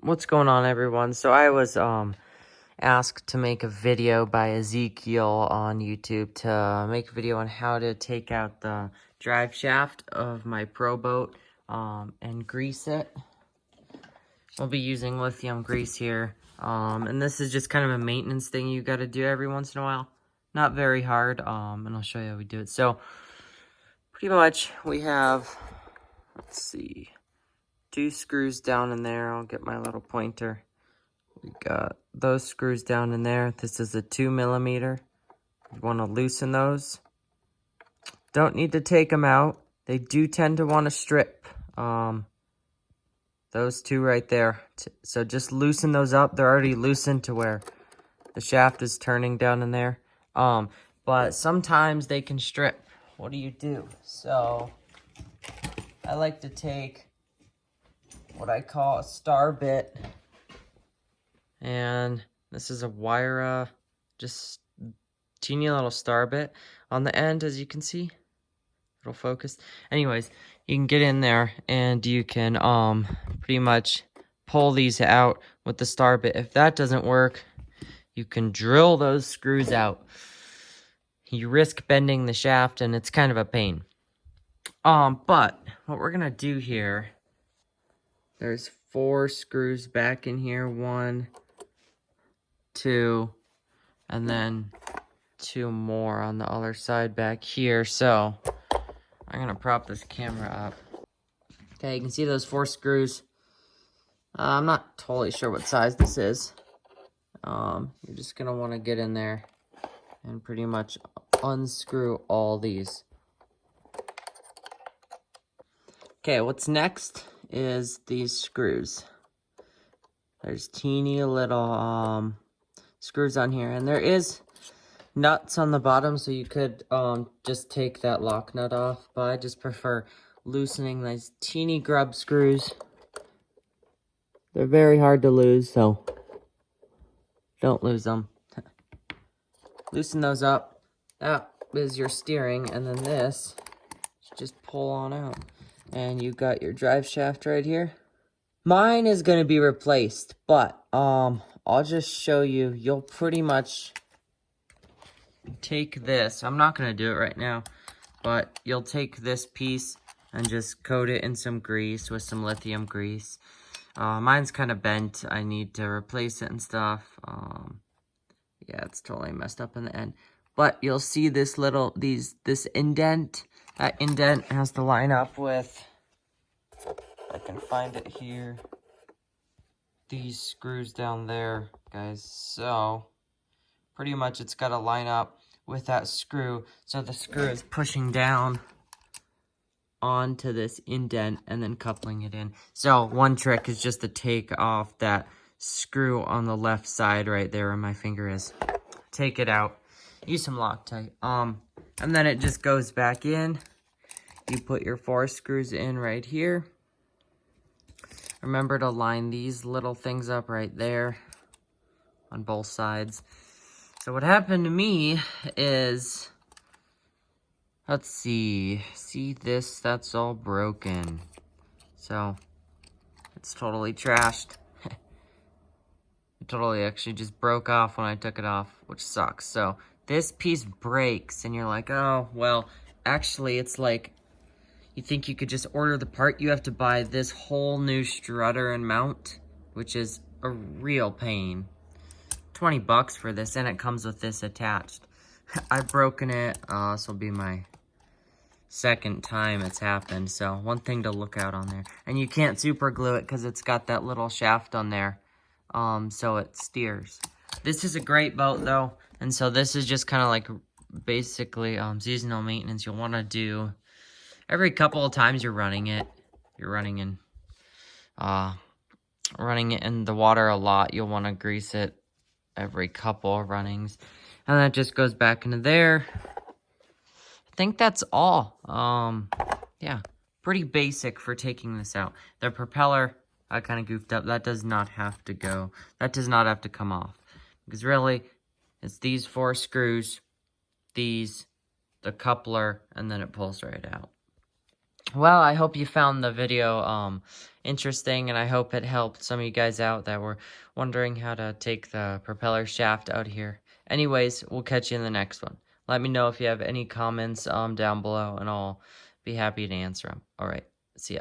What's going on, everyone? So I was asked to make a video by Ezekiel on YouTube to make a video on how to take out the drive shaft of my PROBOAT and grease it. We'll be using lithium grease here, and this is just kind of a maintenance thing you got to do every once in a while. Not very hard, and I'll show you how we do it. So pretty much we have, let's see, 2 screws down in there. I'll get my little pointer. We got those screws down in there. This is a 2mm. You want to loosen those. Don't need to take them out. They do tend to want to strip. Those 2 right there. So just loosen those up. They're already loosened to where the shaft is turning down in there. But sometimes they can strip. What do you do? So I like to take what I call a star bit. And this is a wire, just teeny little star bit on the end, as you can see. It'll focus. Anyways, you can get in there and you can pretty much pull these out with the star bit. If that doesn't work, you can drill those screws out. You risk bending the shaft and it's kind of a pain. But what we're gonna do here, there's 4 screws back in here. 1, 2, and then 2 more on the other side back here. So I'm gonna prop this camera up. Okay, you can see those 4 screws. I'm not totally sure what size this is. You're just gonna want to get in there and pretty much unscrew all these. Okay, what's next is these screws. There's teeny little screws on here, and there is nuts on the bottom, so you could just take that lock nut off, but I just prefer loosening these teeny grub screws. They're very hard to lose, so don't lose them. Loosen those up. That is your steering, and then this, just pull on out. And you got your drive shaft right here. Mine is going to be replaced, but I'll just show you. You'll pretty much take this. I'm not going to do it right now, but you'll take this piece and just coat it in some grease with some lithium grease. Mine's kind of bent. I need to replace it and stuff. Yeah, it's totally messed up in the end. But you'll see this little, this indent. That indent has to line up with, I can find it here, these screws down there, guys. So pretty much it's got to line up with that screw, so the screw is pushing down onto this indent and then coupling it in. So one trick is just to take off that screw on the left side right there where my finger is. Take it out. Use some Loctite. And then it just goes back in. You put your 4 screws in right here. Remember to line these little things up right there on both sides. So what happened to me is, let's see this, that's all broken. So it's totally trashed. It totally actually just broke off when I took it off, which sucks. So this piece breaks and you're like, oh, well, actually it's like, you think you could just order the part, you have to buy this whole new strutter and mount, which is a real pain. 20 bucks for this, and it comes with this attached. I've broken it. This will be my 2nd time it's happened, so one thing to look out on there. And you can't super glue it because it's got that little shaft on there, so it steers. This is a great boat though, and so this is just kind of like basically seasonal maintenance. You'll want to do every couple of times you're running it. You're running in the water a lot. You'll want to grease it every couple of runnings, and that just goes back into there. I think that's all. Yeah, pretty basic for taking this out. The propeller, I kind of goofed up. That does not have to go. That does not have to come off, because really it's these 4 screws, the coupler, and then it pulls right out. Well, I hope you found the video interesting, and I hope it helped some of you guys out that were wondering how to take the propeller shaft out here. Anyways, we'll catch you in the next one. Let me know if you have any comments down below, and I'll be happy to answer them. All right, see ya.